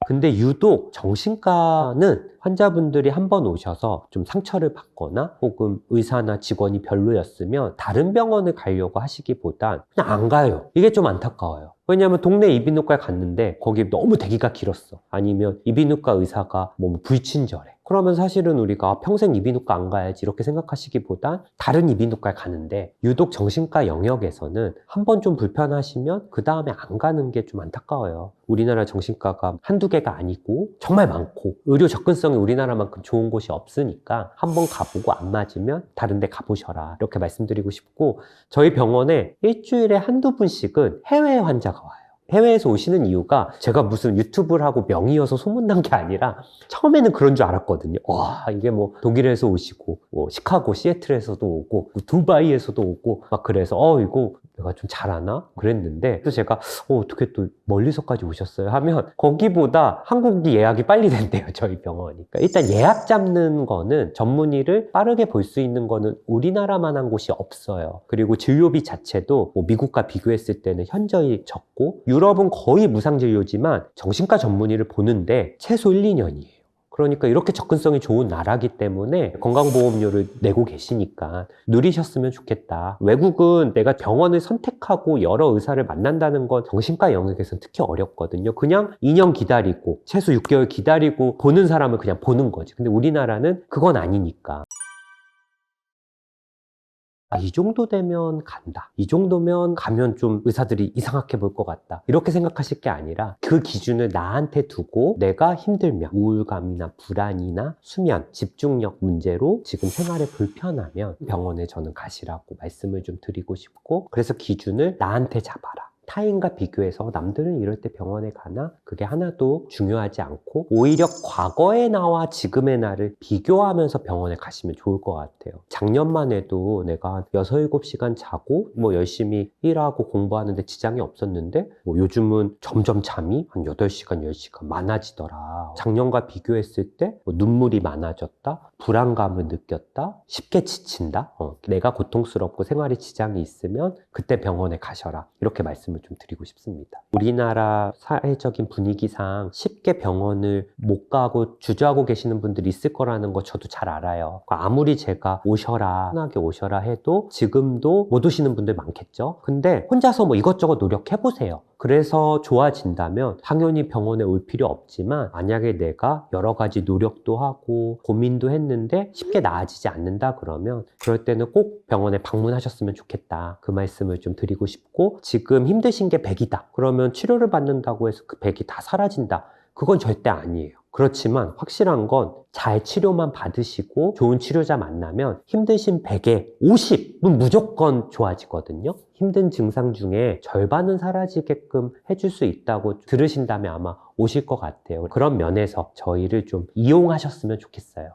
근데 유독 정신과는 환자분들이 한 번 오셔서 좀 상처를 받거나 혹은 의사나 직원이 별로였으면 다른 병원을 가려고 하시기보단 그냥 안 가요. 이게 좀 안타까워요. 왜냐하면 동네 이비인후과에 갔는데 거기 너무 대기가 길었어. 아니면 이비인후과 의사가 뭐 불친절해. 그러면 사실은 우리가 평생 이비인후과 안 가야지 이렇게 생각하시기보단 다른 이비인후과에 가는데 유독 정신과 영역에서는 한 번 좀 불편하시면 그 다음에 안 가는 게 좀 안타까워요. 우리나라 정신과가 한두 개가 아니고 정말 많고 의료 접근성이 우리나라만큼 좋은 곳이 없으니까 한 번 가보고 안 맞으면 다른 데 가보셔라 이렇게 말씀드리고 싶고 저희 병원에 일주일에 한두 분씩은 해외 환자가 와요. 해외에서 오시는 이유가 제가 무슨 유튜브를 하고 명의여서 소문난 게 아니라 처음에는 그런 줄 알았거든요. 와, 이게 뭐 독일에서 오시고 뭐 시카고, 시애틀에서도 오고 뭐 두바이에서도 오고 막 그래서 이거 내가 좀 잘하나? 그랬는데 또 제가 어떻게 또 멀리서까지 오셨어요? 하면 거기보다 한국이 예약이 빨리 된대요. 저희 병원이. 그러니까 일단 예약 잡는 거는 전문의를 빠르게 볼 수 있는 거는 우리나라만 한 곳이 없어요. 그리고 진료비 자체도 뭐 미국과 비교했을 때는 현저히 적고 유럽은 거의 무상진료지만 정신과 전문의를 보는데 최소 1, 2년이에요. 그러니까 이렇게 접근성이 좋은 나라기 때문에 건강보험료를 내고 계시니까 누리셨으면 좋겠다. 외국은 내가 병원을 선택하고 여러 의사를 만난다는 건 정신과 영역에서는 특히 어렵거든요. 그냥 2년 기다리고 최소 6개월 기다리고 보는 사람을 그냥 보는 거지. 근데 우리나라는 그건 아니니까. 이 정도 되면 간다. 이 정도면 가면 좀 의사들이 이상하게 볼 것 같다. 이렇게 생각하실 게 아니라 그 기준을 나한테 두고 내가 힘들면 우울감이나 불안이나 수면, 집중력 문제로 지금 생활에 불편하면 병원에 저는 가시라고 말씀을 좀 드리고 싶고 그래서 기준을 나한테 잡아라. 타인과 비교해서 남들은 이럴 때 병원에 가나? 그게 하나도 중요하지 않고 오히려 과거의 나와 지금의 나를 비교하면서 병원에 가시면 좋을 것 같아요. 작년만 해도 내가 한 6, 7시간 자고 뭐 열심히 일하고 공부하는데 지장이 없었는데 뭐 요즘은 점점 잠이 한 8시간, 10시간 많아지더라. 작년과 비교했을 때 뭐 눈물이 많아졌다, 불안감을 느꼈다, 쉽게 지친다, 내가 고통스럽고 생활에 지장이 있으면 그때 병원에 가셔라. 이렇게 말씀을 좀 드리고 싶습니다. 우리나라 사회적인 분위기상 쉽게 병원을 못 가고 주저하고 계시는 분들이 있을 거라는 거 저도 잘 알아요. 아무리 제가 오셔라, 편하게 오셔라 해도 지금도 못 오시는 분들 많겠죠? 근데 혼자서 뭐 이것저것 노력해보세요. 그래서 좋아진다면 당연히 병원에 올 필요 없지만 만약에 내가 여러 가지 노력도 하고 고민도 했는데 쉽게 나아지지 않는다 그러면 그럴 때는 꼭 병원에 방문하셨으면 좋겠다. 그 말씀을 좀 드리고 싶고 지금 힘드신 게 100이다. 그러면 치료를 받는다고 해서 그 100이 다 사라진다. 그건 절대 아니에요. 그렇지만 확실한 건 잘 치료만 받으시고 좋은 치료자 만나면 힘드신 100에 50은 무조건 좋아지거든요. 힘든 증상 중에 절반은 사라지게끔 해줄 수 있다고 들으신다면 아마 오실 것 같아요. 그런 면에서 저희를 좀 이용하셨으면 좋겠어요.